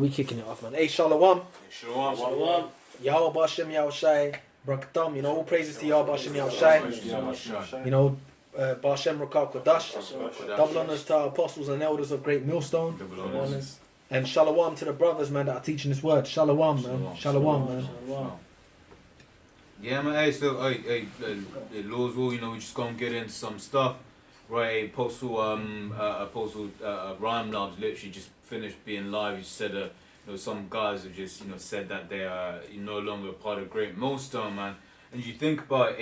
We kicking it off, man. Hey, Shalom. Shalom. Shalom. Yahweh Bashem Yahushai. Brakatam. You know, all praises to Yahweh Bashem Yahushai. You know, Bashem Rakal Kodash. Double honors to our apostles and elders of Great Millstone. And Shalom to the brothers, man, that are teaching this word. Shalom, man. Shalom, man. Yeah, man. Hey, so, the Lord's will, you know, we just gonna get into some stuff. Right, Apostle Rhyme Love's literally just finished being live. He said, you know, some guys have just, you know, said that they are no longer part of Great Millstone, man. And you think about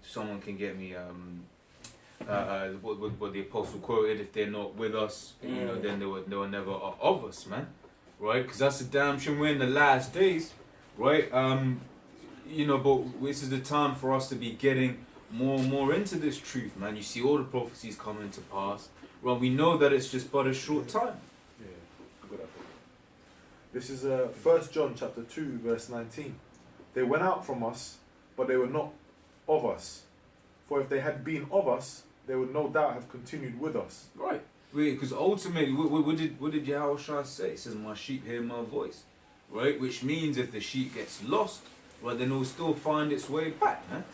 someone can get me what the Apostle quoted: if they're not with us, you know, then they were never of us, man. Right? Because that's a damn shame. We're in the last days, right? You know, but this is the time for us to be getting more and more into this truth, man. You see all the prophecies coming to pass. Well, we know that it's just but a short time. Yeah, good. This is 1 John chapter 2, verse 19. They went out from us, but they were not of us. For if they had been of us, they would no doubt have continued with us. Right. Because ultimately, what did Yahushua say? It says, "My sheep hear my voice." Right? Which means if the sheep gets lost, well, then it will still find its way back, man.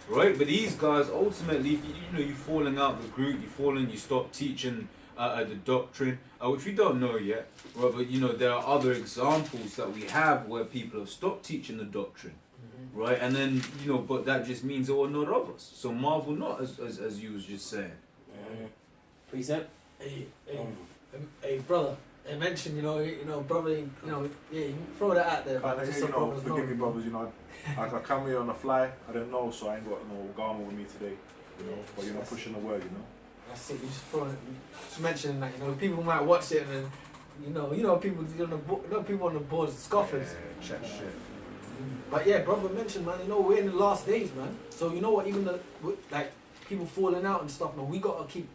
Right, but these guys ultimately, if you're falling out the group, you stop teaching the doctrine, which we don't know yet. Right, but you know there are other examples that we have where people have stopped teaching the doctrine, right? And then but that just means they were not of us. So marvel not, as you was just saying. Precept. Hey, brother. I mentioned, brother, you throw that out there. Forgive me, brothers. I come here on the fly. I don't know, so I ain't got no garment with me today. But pushing the word. That's it. You just throwing it. Just mentioning that. People might watch it and then, people on the boards, scoffers. Check shit. But yeah, brother mentioned, man. We're in the last days, man. So you know what? Even people falling out and stuff, man. We gotta keep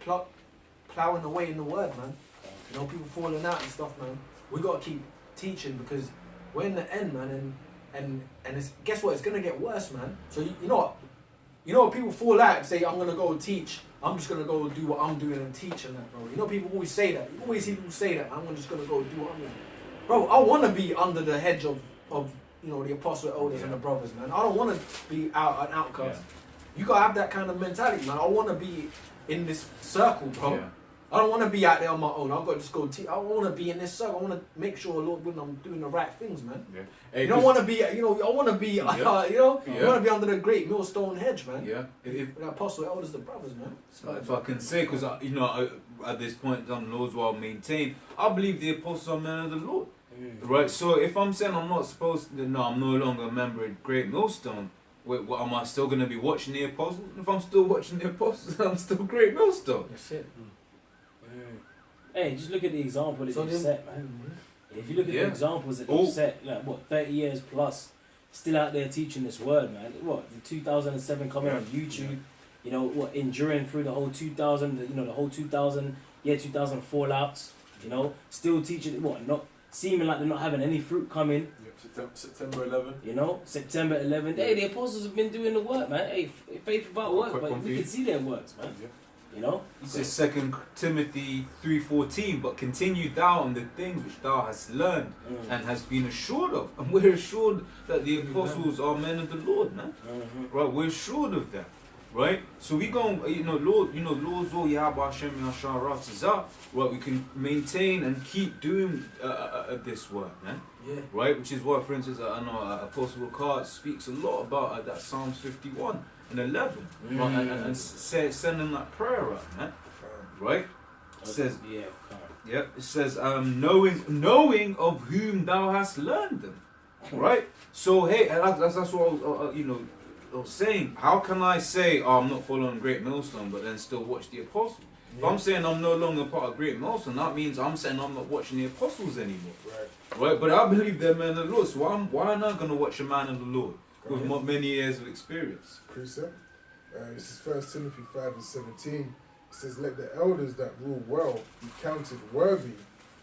plowing away in the word, man. People falling out and stuff, man. We gotta keep teaching because we're in the end, man, and it's, guess what? It's gonna get worse, man. So you know what? People fall out and say, "I'm gonna go teach. I'm just gonna go do what I'm doing and teach and that, bro." People always say that. You always see people say that. I'm just gonna go do what I'm doing, bro. I wanna be under the hedge of the apostle elders and the brothers, man. I don't wanna be an outcast. Yeah. You gotta have that kind of mentality, man. I wanna be in this circle, bro. Yeah. I don't want to be out there on my own. I've got to just go teach. I want to be in this circle. I want to make sure, Lord, when I'm doing the right things, man. Yeah. Hey, you don't want to be, I want to be, I want to be under the great millstone hedge, man. Yeah. The apostle elders, the brothers, man. If I can say, because at this point, on the Lord's will maintain, I believe the apostles are men of the Lord, right? So if I'm saying I'm not supposed to, I'm no longer a member of Great Millstone. Wait, what am I still going to be watching the apostles? If I'm still watching the apostles, I'm still Great Millstone. That's it. Hey, just look at the example that you've set, man. If you look at the examples that you've set, 30 years plus, still out there teaching this word, man. The 2007 coming on YouTube, enduring through the whole 2000, the whole 2000 fallouts, still teaching, not seeming like they're not having any fruit coming. September 11. September 11. Hey, the apostles have been doing the work, man. Hey, faith without work, but we can see their works, man. Yeah. It says 2 Timothy 3:14, but continue thou on the things which thou hast learned and hast been assured of. And we're assured that the apostles are men of the Lord, man. Right? We're assured of that. Right? So we go, Lord's will, Yahweh Hashem Yashar Ratzazah, right? We can maintain and keep doing this work, man. Yeah. Right? Which is why, for instance, I know Apostle Ricard speaks a lot about that Psalms 51. And 11, right? and sending that prayer out, man. Right? It says, it says, knowing of whom thou hast learned them, right? So hey, that's what I was saying. How can I say, I'm not following Great Millstone, but then still watch the apostles? Yeah. If I'm saying I'm no longer part of Great Millstone, that means I'm saying I'm not watching the apostles anymore, right? But I believe they're men of the Lord, so why am I going to watch a man of the Lord? With many years of experience. Precept. This is 1 Timothy 5:17. It says, "Let the elders that rule well be counted worthy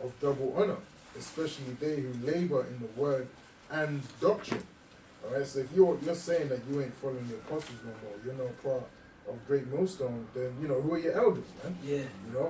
of double honor, especially they who labor in the word and doctrine." All right. So if you're saying that you ain't following the apostles no more, you're not part of Great Millstone, then who are your elders, man? Yeah.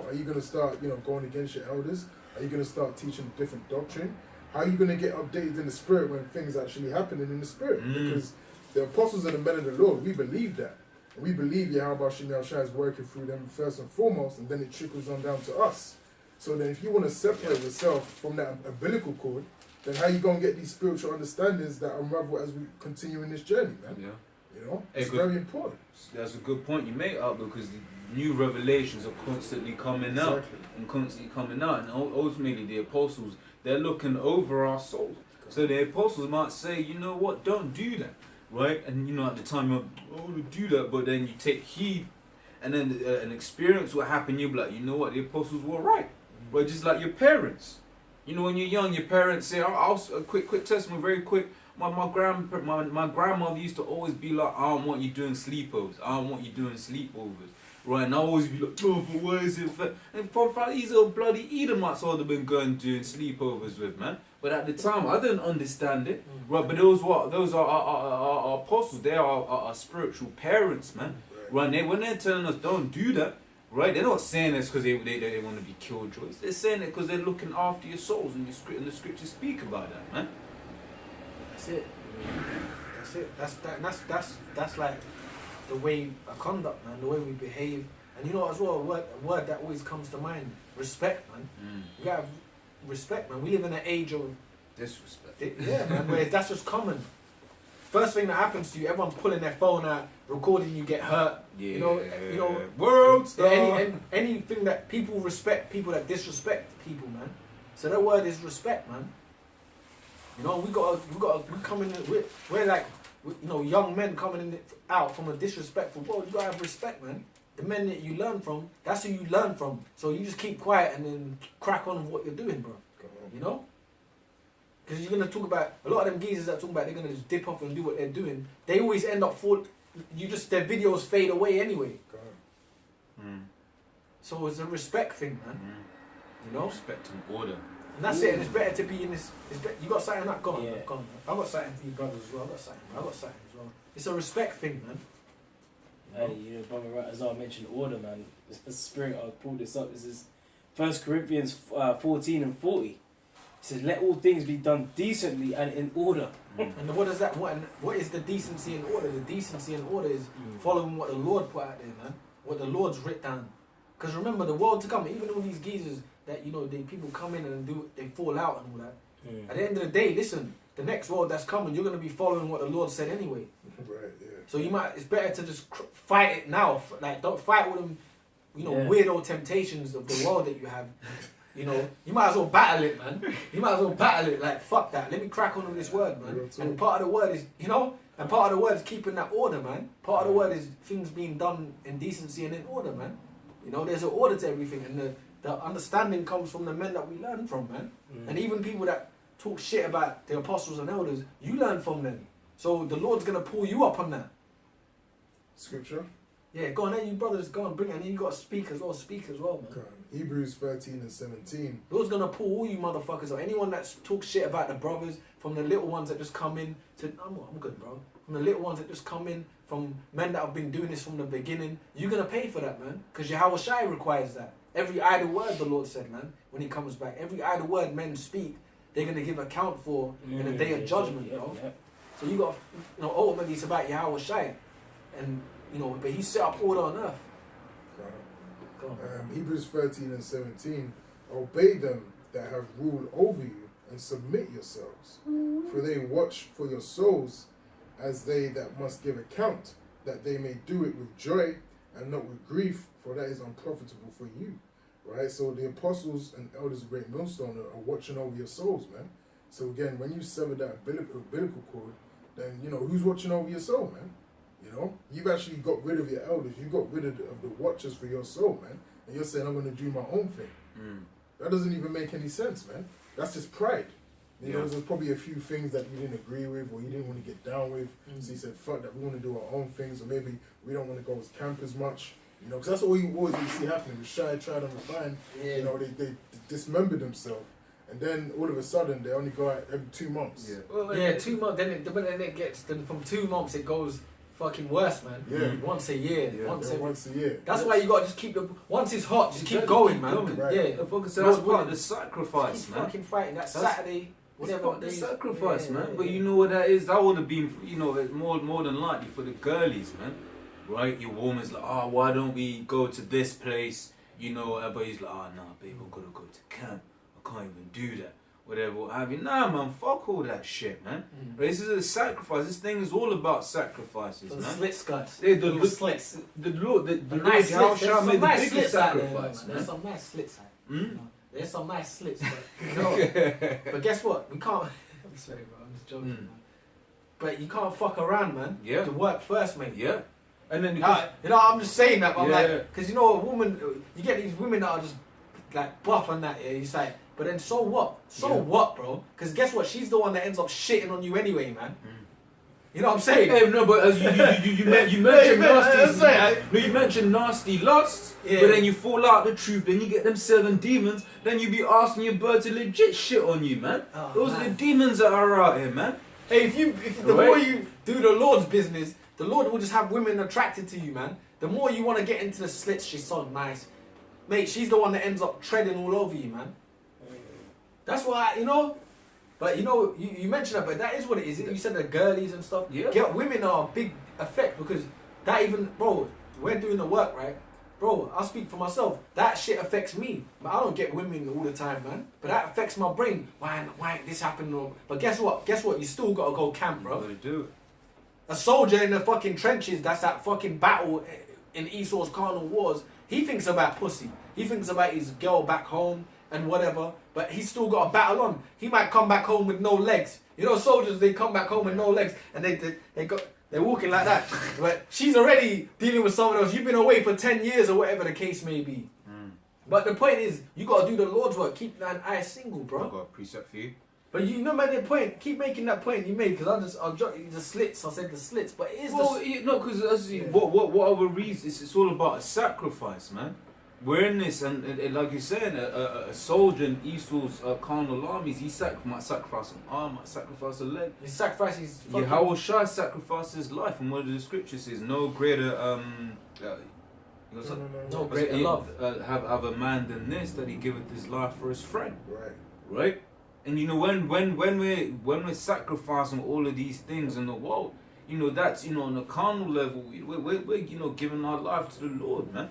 Are you gonna start going against your elders? Are you going to start teaching different doctrine? How are you going to get updated in the spirit when things are actually happening in the spirit? Because the apostles and the men of the Lord, we believe that. And we believe Yahweh Shem Shai is working through them first and foremost, and then it trickles on down to us. So then if you want to separate yourself from that umbilical cord, then how you going to get these spiritual understandings that unravel as we continue in this journey, man? Yeah. You know, it's very important. That's a good point you make, out, because the new revelations are constantly coming out and constantly coming out, and ultimately the apostles, they're looking over our souls. So the apostles might say, you know what, don't do that, right? And you know, at the time you're, do that, but then you take heed, and then an experience will happen. You'll be like, you know what, the apostles were right. Right, just like your parents. You know, when you're young, your parents say, a quick testimony, very quick. My grandmother used to always be like, I don't want you doing sleepovers. I don't want you doing sleepovers. Right, and I always be like, oh, but why is it fair? And for these little bloody Edomites I'd have been going doing sleepovers with, man. But at the time, I didn't understand it. Right, but those are our apostles. They are our spiritual parents, man. Right, when they're telling us don't do that, right, they're not saying this because they want to be killjoys. They're saying it because they're looking after your souls, and the scriptures speak about that, man. That's it. That's like the way our conduct, man, the way we behave. And you know as well, a word that always comes to mind, respect, man. You gotta have respect, man. We live in an age of disrespect. Yeah, man, where that's just common. First thing that happens to you, everyone's pulling their phone out, recording you get hurt. Yeah. You know, world star. Anything that people respect, people that disrespect people, man. So that word is respect, man. You know, we come in, we're like, you know, young men coming in out from a disrespectful world. You gotta have respect, man. The men that you learn from, that's who you learn from. So you just keep quiet and then crack on with what you're doing, bro. You know? Because you're gonna talk about a lot of them geezers that talk about they're gonna just dip off and do what they're doing. They always end up their videos fade away anyway. So it's a respect thing, man. You know? Respect and order. And that's it. And it's better to be in this. You got something that? Go on, Yeah. go on. I got something for you brothers as well. I got something as well. It's a respect thing, man. Hey, you know, brother, right, as I mentioned, order, man. The spirit, I pulled this up. This is 1 Corinthians 14 and 40. It says, let all things be done decently and in order. And what does that, what is the decency and order? The decency and order is following what the Lord put out there, man. What the Lord's writ down. Because remember, the world to come, even all these geezers that, you know, people come in and they fall out and all that. At the end of the day, listen, the next world that's coming, you're going to be following what the Lord said anyway. Right, yeah. So it's better to just fight it now. Like, don't fight with them, you know, weirdo temptations of the world that you have. You know, you might as well battle it, man. You might as well battle it. Like, fuck that. Let me crack on with this word, man. And part of the word is, you know, and part of the word is keeping that order, man. Part of the word is things being done in decency and in order, man. You know, there's an order to everything, and the understanding comes from the men that we learn from, man. And even people that talk shit about the apostles and elders, you learn from them. So the Lord's gonna pull you up on that. Scripture? Yeah, go on then, you brothers, go on, bring it. And then you got to speak as well, man. Okay. Hebrews 13 and 17. Lord's gonna pull all you motherfuckers up. Anyone that talks shit about the brothers, from the little ones that just come in to, I'm good, bro. From the little ones that just come in, from men that have been doing this from the beginning, you're gonna pay for that, man. Because Yahweh Shai requires that. Every idle word, the Lord said, man, when he comes back. Every idle word men speak, they're gonna give account for in the day of judgment, bro. So you got, you know, ultimately it's about Yahweh Shai. And, you know, but he set up order on earth. Hebrews 13 and 17. Obey them that have rule over you and submit yourselves. For they watch for your souls as they that must give account, that they may do it with joy and not with grief, for that is unprofitable for you. Right? So the apostles and elders of Great Millstone are watching over your souls, man. So again, when you sever that umbilical cord, then, you know, who's watching over your soul, man? You know, you've actually got rid of your elders. You got rid of the watchers for your soul, man. And you're saying, I'm going to do my own thing. That doesn't even make any sense, man. That's just pride. You know, there's probably a few things that you didn't agree with or you didn't want to get down with. So you said, fuck that, we want to do our own things. Or maybe we don't want to go as camp as much. You know, because that's all you always see happening. With Shy, Tried, and Refine, you know, they dismember themselves. And then all of a sudden, they only go out every 2 months. 2 months. Then it gets, then from 2 months it goes fucking worse, man. Yeah. Once a year, Yeah. once every. Once a year. That's why you gotta just keep the. Once it's hot, just keep Exactly, going, keep man. going. Right. Yeah. The fucking so Lord that's part of willing. the sacrifice, Keep man. fucking fighting. That's Saturday. It's Whatever part of the days. sacrifice, Yeah, man. yeah, But yeah. you know what that is? That would have been, you know, more than likely for the girlies, man. Right? Your woman's like, oh, why don't we go to this place? You know, everybody's like, oh, nah, babe, I've got to go to camp. I can't even do that. Whatever, what have you. Nah, man, fuck all that shit, man. This is a sacrifice. This thing is all about sacrifices, So the man. slit skirts. Yeah, Little slits. The Lord Nice Yahweh slits. Shah There's made some the nice biggest slits out there. sacrifice, There's man. some nice slits out Hmm? there. There's some nice slits, but you know. But guess what? We can't. I'm sorry, bro. I'm just joking, man. But you can't fuck around, man. Yeah. To work first, mate. Yeah. And then You know, I'm just saying that, but I'm Yeah. like, because you know, a woman, you get these women that are just like buff and that, yeah, it's like, but then so what? So Yeah. what, bro? Because guess what? She's the one that ends up shitting on you anyway, man. You know what I'm saying? Hey, no, but as you mentioned nasty. No, you mentioned nasty lusts, Yeah. but then you fall out the truth, then you get them 7 demons, then you be asking your bird to legit shit on you, man. Oh, Those are man. the demons that are out here, man. Hey, if the Right? more you do the Lord's business, the Lord will just have women attracted to you, man. The more you want to get into the slits, she's so nice. Mate, she's the one that ends up treading all over you, man. That's why, you know. But you know, you mentioned that, but that is what it is. You said the girlies and stuff. Yeah. Get women are a big effect because that even, bro, we're doing the work, right? Bro, I'll speak for myself. That shit affects me. But I don't get women all the time, man. But that affects my brain. Why ain't this happening? But guess what? You still gotta go camp, bro. Gotta do it. A soldier in the fucking trenches, that's that fucking battle in Esau's carnal wars. He thinks about pussy. He thinks about his girl back home and whatever. But he's still got a battle on. He might come back home with no legs. You know, soldiers, they come back home with no legs and they're walking like that. But she's already dealing with someone else. You've been away for 10 years or whatever the case may be. But the point is, you gotta do the Lord's work. Keep that eye single, bro. I've got a precept for you. But you remember the point. Keep making that point you made because I'll jot the slits. I said the slits, but it is Well, no, because what other reasons? It's all about a sacrifice, man. We're in this, and like you're saying, a soldier in Esau's carnal armies, he might sacrifice an arm, might sacrifice a leg. He sacrifices. Yahweh Shai sacrificed his life, and what the scripture says, no greater No greater love. Have a man than this, that he giveth his life for his friend. Right. Right? And you know, when we're sacrificing all of these things in the world, you know, that's, you know, on a carnal level, we're you know, giving our life to the Lord, man.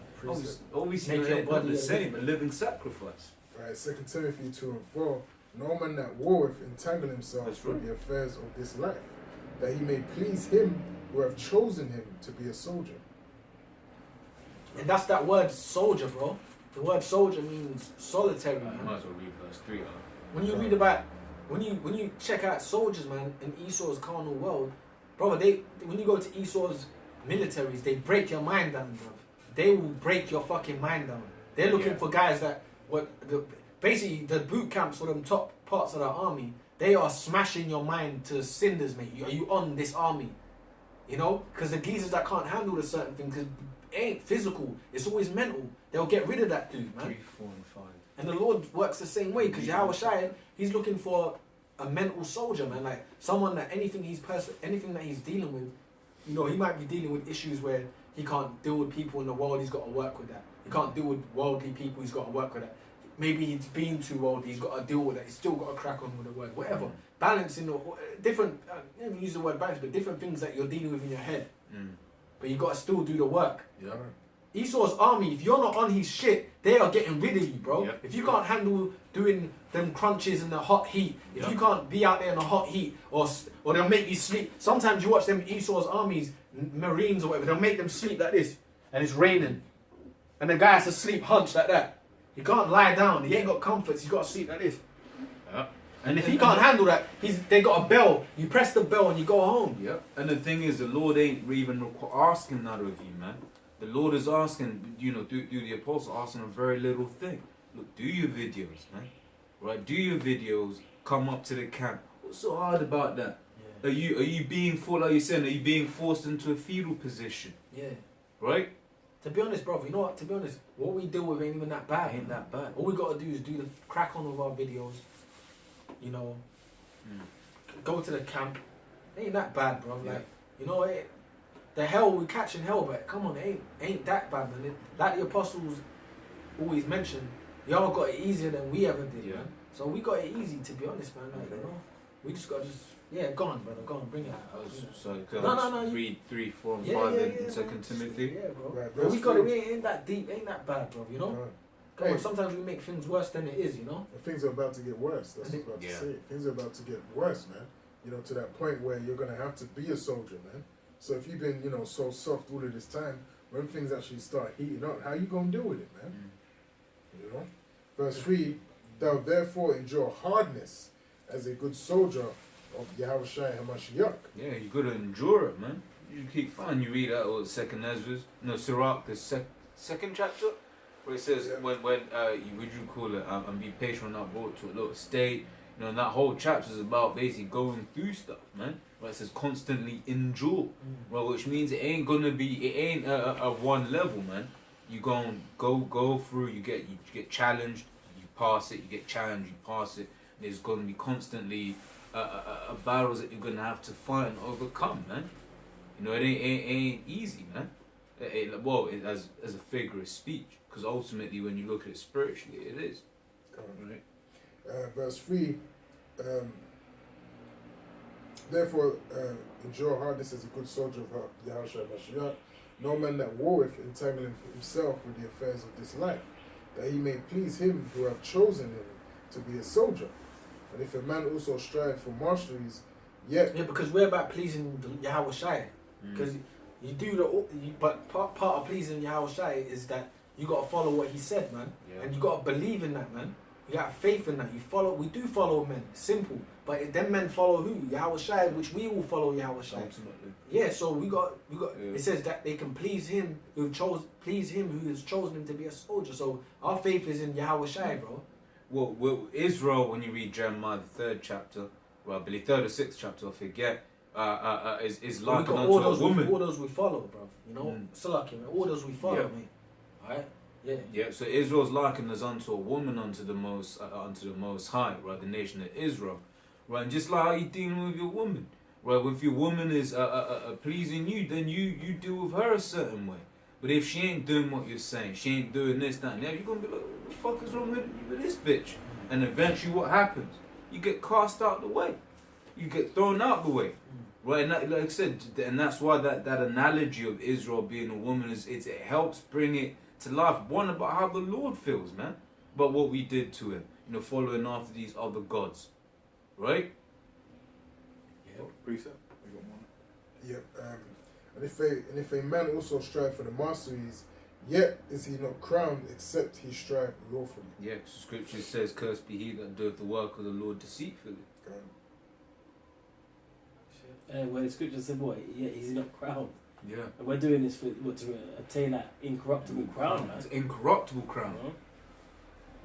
Obviously, Make your body the a same, a living sacrifice. Right, 2 Timothy 2 and 4. No man that warreth entangle himself That's with right. the affairs of this life, that he may please him who have chosen him to be a soldier. And that's that word soldier, bro. The word soldier means solitary, I man. might as well read verse 3. When you read about, when you check out soldiers, man, in Esau's carnal world, bro, when you go to Esau's militaries, they break your mind down, bro. They will break your fucking mind down. They're looking for guys that basically the boot camps for them top parts of the army. They are smashing your mind to cinders, mate. Are you on this army? You know, because the geezers that can't handle a certain thing, because it ain't physical, it's always mental. They'll get rid of that dude, man. 3, 4, and 5. And the Lord works the same way, because Yahweh Shai, he's looking for a mental soldier, man. Like someone that anything that he's dealing with, you know, he might be dealing with issues where he can't deal with people in the world, he's got to work with that. He can't deal with worldly people, he's got to work with that. Maybe he's been too worldly, he's got to deal with that. He's still got to crack on with the word, whatever. Balancing the different, I don't use the word balance, but different things that you're dealing with in your head. But you got to still do the work. Yeah. Esau's army, if you're not on his shit, they are getting rid of you, bro. Yep. If you can't handle doing them crunches in the hot heat, if Yep. you can't be out there in the hot heat, or they'll make you sleep. Sometimes you watch them Esau's armies, Marines or whatever, they'll make them sleep like this, and it's raining, and the guy has to sleep hunched like that. He can't lie down. He ain't got comforts. He's got to sleep like this. Yeah. And if he can't handle that, they got a bell. You press the bell and you go home. Yeah. And the thing is, the Lord ain't even asking that of you, man. The Lord is asking, you know, do the apostle asking a very little thing. Look, do your videos, man. Right? Do your videos. Come up to the camp. What's so hard about that? Yeah. Are you being forced, like you're saying, are you being forced into a fetal position? Yeah. Right? To be honest, bro, you know what? To be honest, what we deal with ain't even that bad. Ain't that bad. All we gotta do is do the crack on with our videos. You know, go to the camp. Ain't that bad, bro. Yeah. Like, you know, the hell we catch in hell, but come on, it ain't that bad, man. Like the apostles always mention, y'all got it easier than we ever did, man. So we got it easy, to be honest, man. Like, you know, we just got go on, brother, go on, bring it out. So No, read 3, 4, and 5 in 2 Timothy. Yeah, bro. Right, But we verse got it. 3. We ain't that deep, ain't that bad, bro. You know. Right. Come on, Hey. sometimes we make things worse than it is, you know. And things are about to get worse. That's what I was about to say. Things are about to get worse, man. You know, to that point where you're gonna have to be a soldier, man. So if you've been, you know, so soft all of this time, when things actually start heating up, how you gonna deal with it, man? You know. Verse 3: Thou therefore endure hardness as a good soldier of Yahushua Hamashiach. Yeah, you gotta endure it, man. You keep fine. You read that or Second Ezra's, Sirach, the second chapter, where it says when would you call it? And be patient, not brought to a low state. You know, and that whole chapter is about basically going through stuff, man. Right? It says constantly endure, right? Which means it ain't a one level, man. You go through. You get challenged, you pass it. You get challenged, you pass it. There's gonna be constantly battles that you're gonna have to fight and overcome, man. You know, it ain't easy, man. As a figure of speech, because ultimately, when you look at it spiritually, it is. Right. Verse 3: Therefore, endure hardness as a good soldier of Yahushua Mashiach. No man that warreth entangling himself with the affairs of this life, that he may please him who have chosen him to be a soldier. And if a man also strive for masteries, yet because we're about pleasing Yahweh Shai. Because you do but part of pleasing Yahweh Shai is that you got to follow what he said, man. Yeah. And you got to believe in that, man. You got faith in that. We do follow men. Simple. But them men follow who? Yahweh Shai, which we will follow Yahweh Shai. Ultimately. Yeah, so we got. Yeah. It says that they can please him who has chosen him to be a soldier. So our faith is in Yahweh Shai, bro. Well, Israel, when you read Jeremiah, the 3rd chapter, well, I believe 3rd or 6th chapter, I forget, is likened unto a woman. All those we follow, bro. You know, all those we follow, mate. Alright? Yeah. Yeah, so Israel's likened as unto a woman unto the most high, right? The nation of Israel, right? And just like how you dealing with your woman, right? If your woman is pleasing you, then you deal with her a certain way. But if she ain't doing what you're saying, she ain't doing this, that, and that, you're gonna be like, what the fuck is wrong with this bitch? And eventually, what happens? You get cast out the way. You get thrown out the way, right? And that, like I said, and that's why that analogy of Israel being a woman it helps bring it to life. One, about how the Lord feels, man, but what we did to him, you know, following after these other gods, right? Yeah. Precept. We got one. Yep. And if a man also strive for the masteries, yet is he not crowned except he strive lawfully. Yeah, Scripture says, "Cursed be he that doeth the work of the Lord deceitfully." Where the scripture said, what? Yeah, he's not crowned. Yeah. And we're doing this to attain that incorruptible crown, man. It's incorruptible crown.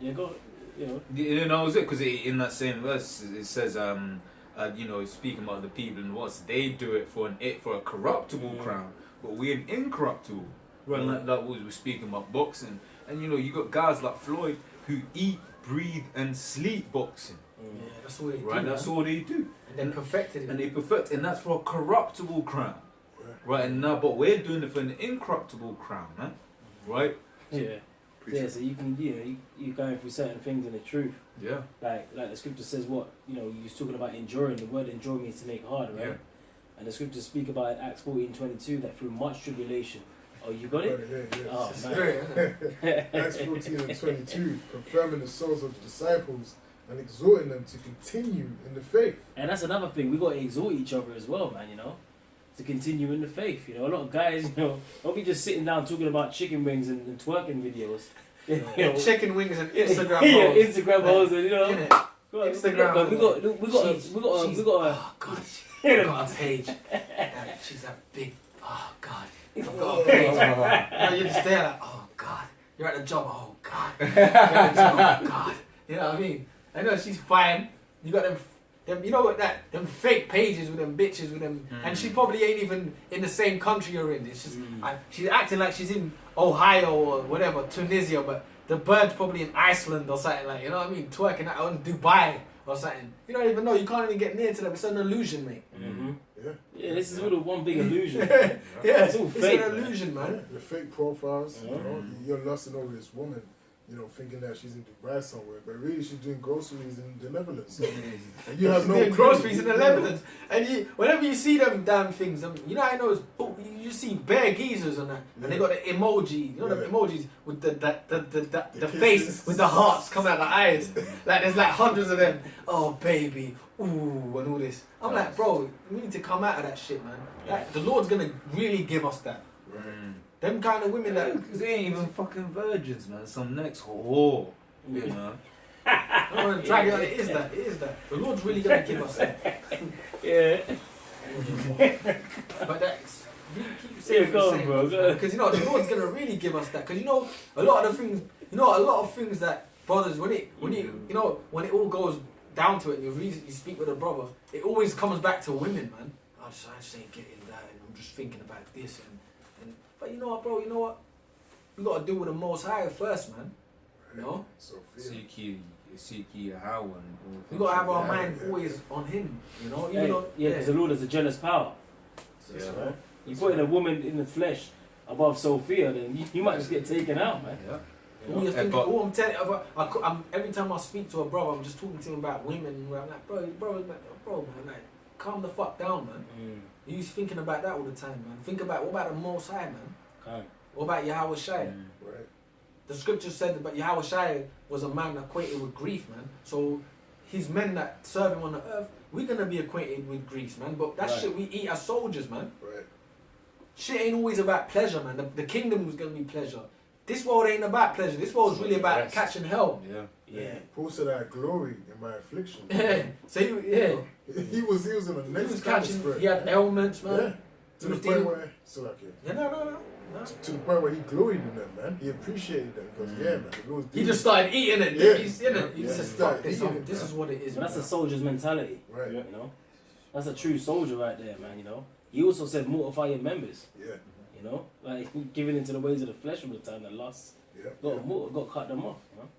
Yeah, go. You know. You know, is it? Because in that same verse it says, you know, speaking about the people and what they do it for a corruptible crown, but we're an incorruptible. Right, like we were speaking about boxing, and you know, you got guys like Floyd who eat, breathe, and sleep boxing. Yeah, that's all they do. Right, that's all they do. And they perfected it. And they perfect, and that's for a corruptible crown. Right, and now, but we're doing it for an incorruptible crown, man. Right? Yeah. Yeah, so you can, you're going through certain things in the truth. Yeah. Like the scripture says, what, you're talking about enduring. The word endure means to make hard, right? Yeah. And the scriptures speak about in Acts 14:22 that through much tribulation. Oh, you got it? Yeah. Oh, man. Acts 14:22, confirming the souls of the disciples and exhorting them to continue in the faith. And that's another thing. We got to exhort each other as well, man, to continue in the faith. A lot of guys, don't be just sitting down talking about chicken wings and twerking videos. Chicken wings and Instagram yeah, hoes. Instagram hoes, and Instagram. We got. Oh God, I got a page. She's a big. Oh God, I got a page. You're just there like, oh God. You're at the job. Oh God. You're at the job. Oh God. You know what I mean? I know she's fine. You got them, you know what them fake pages with them bitches with them, and she probably ain't even in the same country you're in. It's just she's acting like she's in Ohio or whatever, Tunisia, but the bird's probably in Iceland or something like. You know what I mean? Twerking out in Dubai or something. You don't even know. You can't even get near to them. It's an illusion, mate. Yeah. Yeah, this is all the one big illusion. Yeah, It's all it's fake, an man. illusion, man. Yeah, the fake profiles, you know, you're lusting over this woman, you know, thinking that she's in Dubai somewhere, but really she's doing groceries in the Netherlands. And you have She's no doing clue. groceries in the Netherlands, and whenever you see them damn things, you know, I know it's you see bare geezers and that, and they got the emoji, you know, the emojis with the face with the hearts coming out the eyes, like there's like hundreds of them. Oh baby, ooh, and all this. I'm like, bro, we need to come out of that shit, man. Like, the Lord's gonna really give us that. Them kind of women that They ain't even fucking virgins, man. Some next whore, you know. I don't want to drag it. It is that. It is that. The Lord's really gonna give us that. Yeah. But that's you keep saying Go on, bro. Go on. because you know the Lord's gonna really give us that. Because you know a lot of things that brothers when it all goes down to it, and you speak with a brother, it always comes back to women, man. I just ain't getting that, and I'm just thinking about this and but you know what, bro? You know what? We gotta deal with the Most High first, man. You know. So Seek ye how and We gotta have our mind always on Him. You know. Even though, Because the Lord is a jealous power. Yeah. Right? You put in a woman in the flesh above Sophia, then you might just get taken out, man. Yeah. All you're thinking, all I'm telling I'm every time I speak to a brother, I'm just talking to him about women. And I'm like, bro, man, like, calm the fuck down, man. You thinking about that all the time, man. Think about what about the Most High, man. What about Yahweh Shai? Right. The scripture said that Yahweh Shai was a man acquainted with grief, man. So his men that serve him on the earth, we're gonna be acquainted with grief, man. But that shit we eat as soldiers, man. Right. Shit ain't always about pleasure, man. The kingdom was gonna be pleasure. This world ain't about pleasure. This world's really about catching hell. Yeah. Paul said, I glory in my affliction. Yeah. So He was in the he next was kind of catching. spread. He had ailments, man. Yeah. To the point where No. to the point where he gloried in them, man. He appreciated them because man, the Lord's He just started eating it. Yeah. He's in it. He Yeah. said, "Fuck this. Eating it, This is what it is." But that's man. a soldier's mentality. right. You know, that's a true soldier right there, man. You know, he also said mortify your members. Yeah. You know, like giving into the ways of the flesh all the time, the lust. Yeah. Got to cut them off. You know?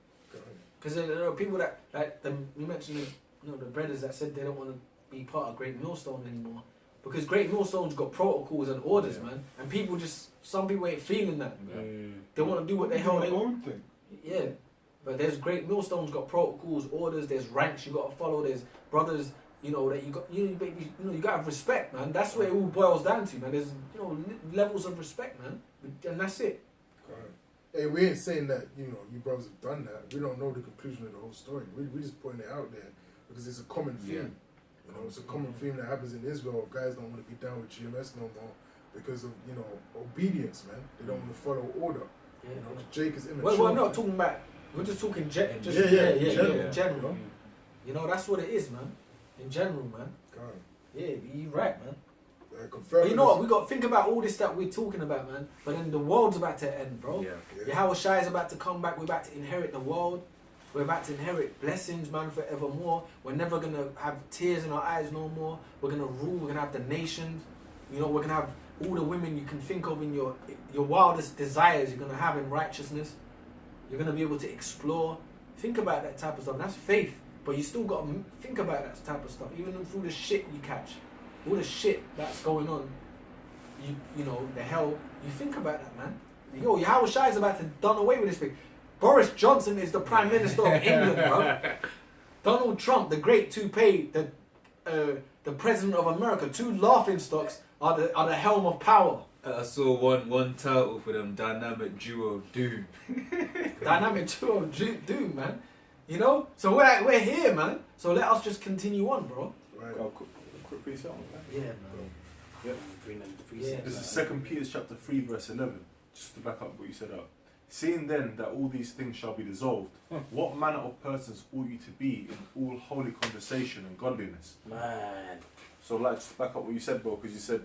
Because there are people that like them. You mentioned, the brothers that said they don't want to be part of Great Millstone anymore because Great Millstone's got protocols and orders, man. And people some people ain't feeling that. They want to do what the hell they want. Yeah, but there's Great Millstone's got protocols, orders. There's ranks you got to follow. There's brothers, that you got. You got to have respect, man. That's what it all boils down to, man. There's levels of respect, man, and that's it. Hey, we ain't saying that, you brothers have done that. We don't know the conclusion of the whole story. We just putting it out there because it's a common theme. It's a common theme that happens in Israel. Guys don't want to be down with GMS no more because of, obedience, man. They don't want to follow order. Yeah. Jake is immature. Well, we're not talking about. We're just talking in general. In general. That's what it is, man. In general, man. God. Yeah, you're right, man. Confirm. But you know what? We got to think about all this that we're talking about, man. But then the world's about to end, bro. Yahweh Shai is about to come back. We're about to inherit the world. We're about to inherit blessings, man, forevermore. We're never going to have tears in our eyes no more. We're going to rule. We're going to have the nations. We're going to have all the women you can think of in your wildest desires. You're going to have in righteousness. You're going to be able to explore. Think about that type of stuff. That's faith. But you still got to think about that type of stuff. Even through the shit you catch. All the shit that's going on. The hell. You think about that, man. Yahweh Shai is about to done away with this thing. Boris Johnson is the Prime Minister of England, bro. Donald Trump, the great toupee, the President of America, two laughingstocks are the helm of power. I saw one title for them, Dynamic Duo of Doom. Dynamic Duo of Doom, man. So we're here, man. So let us just continue on, bro. Right. Quick preset on that. Yeah, man. This is 2 Peter chapter 3 verse 11. Just to back up what you said up. Seeing then that all these things shall be dissolved, what manner of persons ought you to be in all holy conversation and godliness? Man. So just to back up what you said, bro, because you said,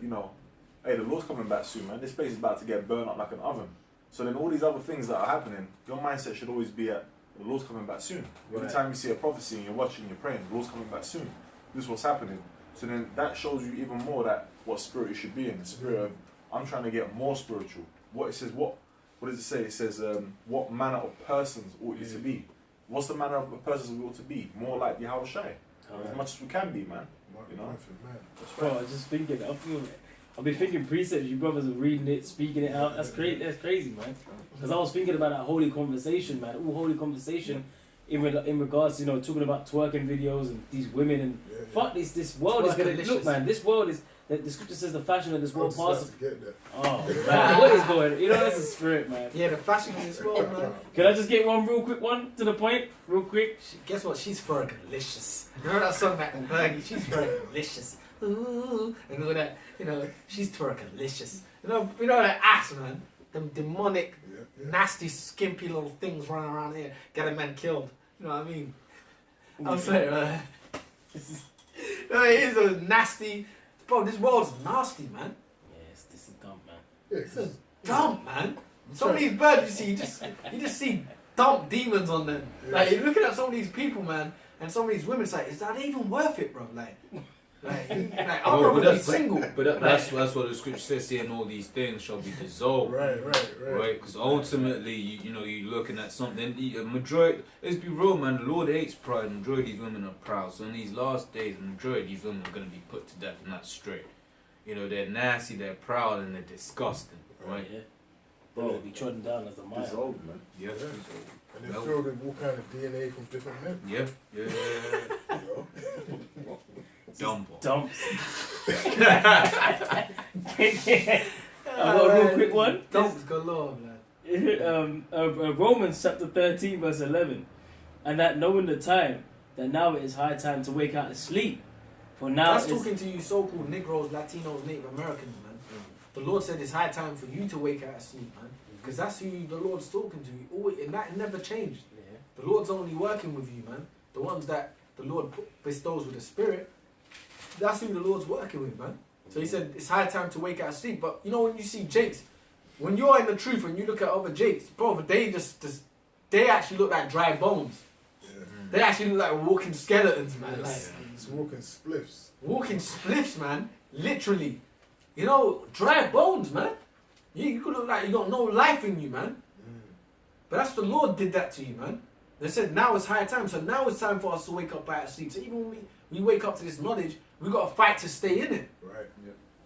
hey, the Lord's coming back soon, man. This place is about to get burned up like an oven. So then all these other things that are happening, your mindset should always be at, the Lord's coming back soon. Every time you see a prophecy and you're watching, you're praying, the Lord's coming back soon. This is what's happening. So then that shows you even more that what spirit you should be in. The spirit of, I'm trying to get more spiritual. What does it say? It says, what manner of persons ought you to be? What's the manner of persons we ought to be? More like Yahweh Shai. As much as we can be, man. You know? Man. Bro, I was just thinking, I've been thinking precepts, you brothers are reading it, speaking it out. That's crazy, man. Because I was thinking about that holy conversation, man. All holy conversation in regards to, talking about twerking videos and these women and fuck this world is gonna look, man. This world is, the scripture says the fashion of this world passes. Oh, man, what is going on? That's the spirit, man. Yeah, the fashion of this world, man. Can I just get one real quick one to the point? Real quick. Guess what? She's Fergalicious. Remember that song back in Fergie? She's Fergalicious. Ooh, and all that, she's Fergalicious. You know that ass, man. Them demonic, nasty, skimpy little things running around here, get a man killed. You know what I mean? I'm sorry, man. No, it is a nasty. Bro, this world's nasty, man. Yes, this is dumb, man. This is dumb, man. Some of these birds you just see dumb demons on them. Like, you're looking at some of these people, man, and some of these women, it's like, is that even worth it, bro? I'm probably single. But that's what the scripture says here, and all these things shall be dissolved. Right? Because ultimately, you're looking at something. The majority, let's be real, man. The Lord hates pride. The majority of these women are proud. So in these last days, the majority of these women are going to be put to death, and that's straight. They're nasty, they're proud, and they're disgusting. Right? Yeah. They're going to be trodden down as a mile. Dissolved, man. Yeah. And they're filled with all kind of DNA from different men. Yeah. Dumps. I've got a real quick one. Dumps galore, man. Romans chapter 13 verse 11. And that knowing the time, that now it is high time to wake out of sleep. For now that's talking to you so-called Negroes, Latinos, Native Americans, man. The Lord said it's high time for you to wake out of sleep, man. Because that's who the Lord's talking to. And that never changed. The Lord's only working with you, man. The ones that the Lord bestows with the Spirit, that's who the Lord's working with, man. So he said it's high time to wake out of sleep. But when you see Jakes, when you're in the truth and you look at other Jakes, bro, they they actually look like dry bones. They actually look like walking skeletons, man. It's walking spliffs. Walking spliffs, man. Literally. Dry bones, man. You could look like you got no life in you, man. But that's the Lord did that to you, man. They said now it's high time. So now it's time for us to wake up out of sleep. So even when we wake up to this knowledge, we got to fight to stay in it. Right.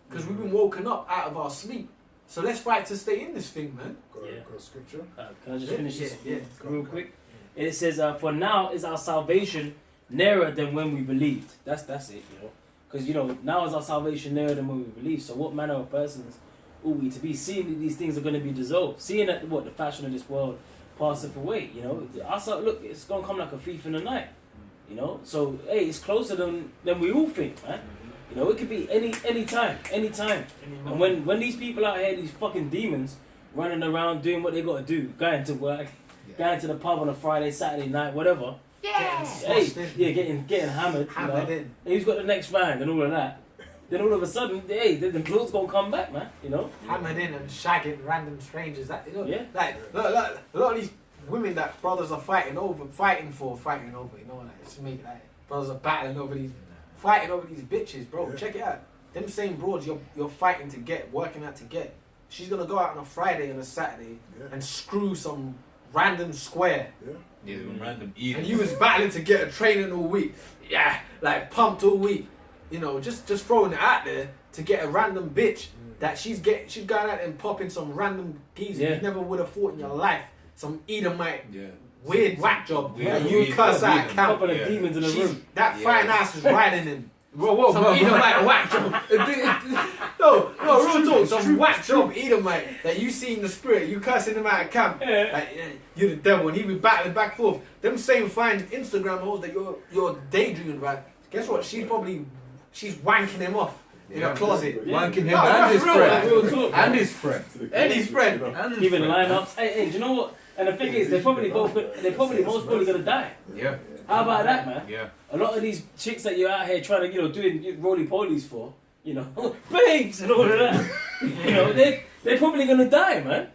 Because we've been woken up out of our sleep. So let's fight to stay in this thing, man. Got scripture. Can I just finish this real quick? Yeah. It says, for now is our salvation nearer than when we believed. That's it, Because, now is our salvation nearer than when we believed. So what manner of persons ought we to be? Seeing that these things are going to be dissolved. Seeing that, the fashion of this world passeth away, look, it's going to come like a thief in the night. So, hey, it's closer than we all think, man. It could be any time. And when these people out here, these fucking demons, running around doing what they got to do, going to work, going to the pub on a Friday, Saturday night, whatever. Getting hammered. In. Who's got the next round and all of that? Then all of a sudden, the blood's gonna come back, man. Hammered in and shagging random strangers. Like a lot of these women that brothers are fighting over. It's me, brothers are battling over these, fighting over these bitches, bro. Yeah. Check it out. Them same broads you're fighting to get, working out to get. She's gonna go out on a Friday and a Saturday and screw some random square. Random eater. And you was battling to get a training all week. Pumped all week. Just throwing it out there to get a random bitch that she's going out and popping some random geezer you never would have thought in your life. Some Edomite weird whack job. You curse out camp. Couple of demons in the room. That fine ass was riding him. Some Edomite whack job. No, real talk. Some whack job Edomite that you see in the spirit. You cursing him out of camp. You're the devil, and he be battling back and forth. Them same fine Instagram hoes that you're daydreaming about. Guess what? She's wanking him off in a closet. Wanking him and his friend. And his friend. Even lineups. Hey, do you know what? And the thing is, they're probably most probably gonna die. Yeah. How about that, man? Yeah. A lot of these chicks that you're out here trying to, doing roly-polies for, babes and all of that. They're probably gonna die, man.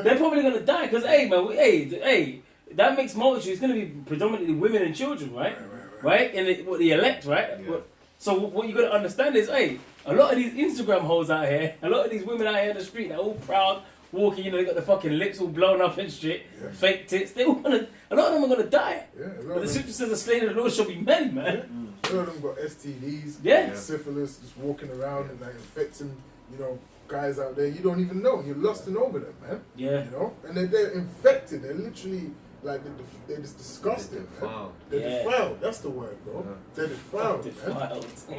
They're probably gonna die because, hey, man, that mixed multitude is gonna be predominantly women and children, right? Right? And the elect, right? Yeah. So what you got to understand is, a lot of these Instagram hoes out here, a lot of these women out here in the street, they're all proud, walking, they got the fucking lips all blown up and shit, fake tits. A lot of them are gonna die. But the scripture says the slain of the Lord shall be many, man. A lot of them got STDs, Yeah. syphilis, just walking around and like infecting, you know, guys out there you don't even know. You're lusting over them, man. Yeah. You know, and they're infected. They're literally like they're just disgusting, man. Defiled. They're Yeah. defiled. That's the word, bro. Yeah. They're defiled, man. Defiled. Yeah.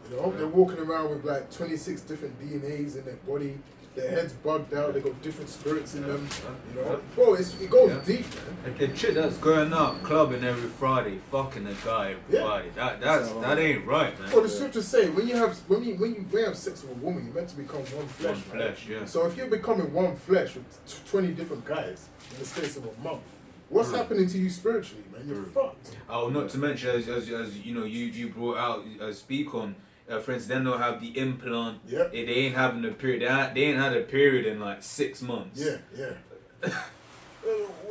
You know, they're walking around with like 26 different DNAs in their body. Their heads bugged out. They got different spirits in them. You know, bro, it goes Yeah. deep, man. The chick that's going out clubbing every Friday, fucking a guy every Yeah. Friday. That ain't right, man. Well, the scriptures say when you have sex with a woman, you're meant to become one flesh. One right? flesh, yeah. So if you're becoming one flesh with 20 different guys in the space of a month, what's happening to you spiritually, man? You're fucked. Oh, not to mention as you know, you brought out speak on. For instance, then they'll have the implant. Yep. They ain't having a period. They ain't had a period in like 6 months. Yeah.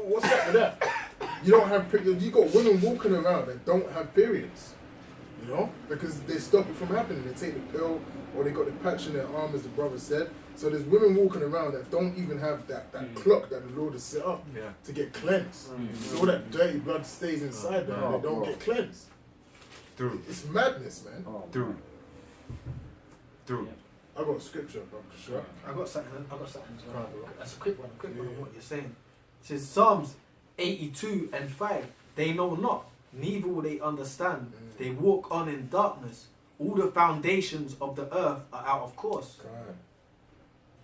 What's up with that? You don't have periods. You got women walking around that don't have periods. You know, because they stop it from happening. They take the pill, or they got the patch in their arm, as the brother said. So there's women walking around that don't even have that clock that the Lord has set up to get cleansed. So all that dirty blood stays inside them, and they don't get cleansed. Through. It's madness, man. Through. I got scripture, bro, for sure. I got something as well. Can't do. That's a quick one on Yeah. what you're saying. It says Psalms 82 and 5. They know not, neither will they understand. They walk on in darkness. All the foundations of the earth are out of course. God.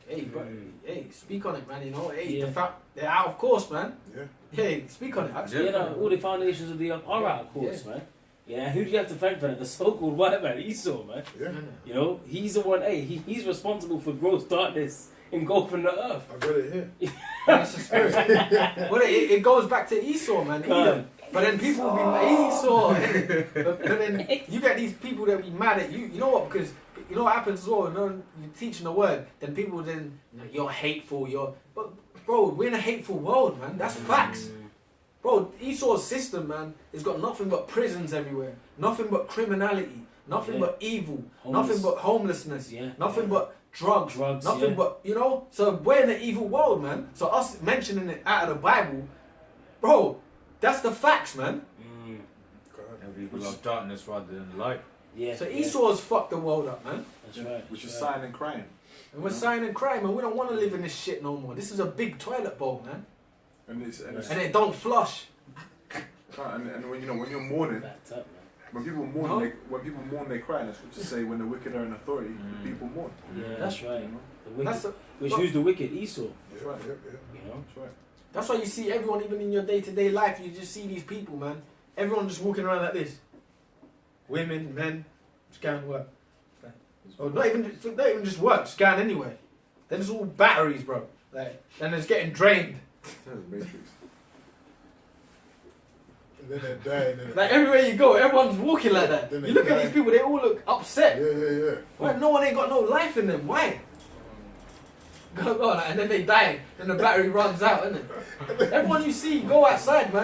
Hey, bro. Hey, speak on it, man. You know, hey, Yeah. they're out of course, man. Yeah. Hey, speak on it. Yeah, no, all the foundations of the earth are out of course, man. Yeah, who do you have to thank for that? The so-called white man, Esau, man. Yeah. You know, he's the one. Hey, he's responsible for gross darkness engulfing the earth. I got it here. That's the spirit. Well, it goes back to Esau, man. Edom. But then people will be Esau. but then you get these people that be mad at you. You know what? Because you know what happens as well. You know, you're teaching the word, then people then you're hateful. But bro, we're in a hateful world, man. That's facts. Bro, Esau's system, man, has got nothing but prisons everywhere, nothing but criminality, nothing but evil, nothing but homelessness, nothing but drugs, nothing but, you know? So we're in an evil world, man. So us mentioning it out of the Bible, bro, that's the facts, man. And people love darkness rather than light. Yeah. So Esau's fucked the world up, man. That's right. Which is sighing and crying. And we're signing and crying, man. We don't want to live in this shit no more. This is a big toilet bowl, man. And it don't flush. and when you're mourning, Backed up, man. when people mourn, they cry. And the scriptures say, when the wicked are in authority, the people mourn. Yeah, that's right. The wicked, That's who's the wicked? Esau. That's right. You know. That's right. That's why you see everyone, even in your day-to-day life, you just see these people, man. Everyone just walking around like this. Women, men, just going to work. Or not even just work, just going anywhere. Then it's all batteries, bro. Like, then it's getting drained. That's the Matrix. And then they're dying. Like everywhere you go, everyone's walking like that. You Then they look at die. these people, they all look upset. Yeah. Why? No one ain't got no life in them. Why? Go on, and then they die. Then the battery runs out, innit? Everyone you see, go outside, man.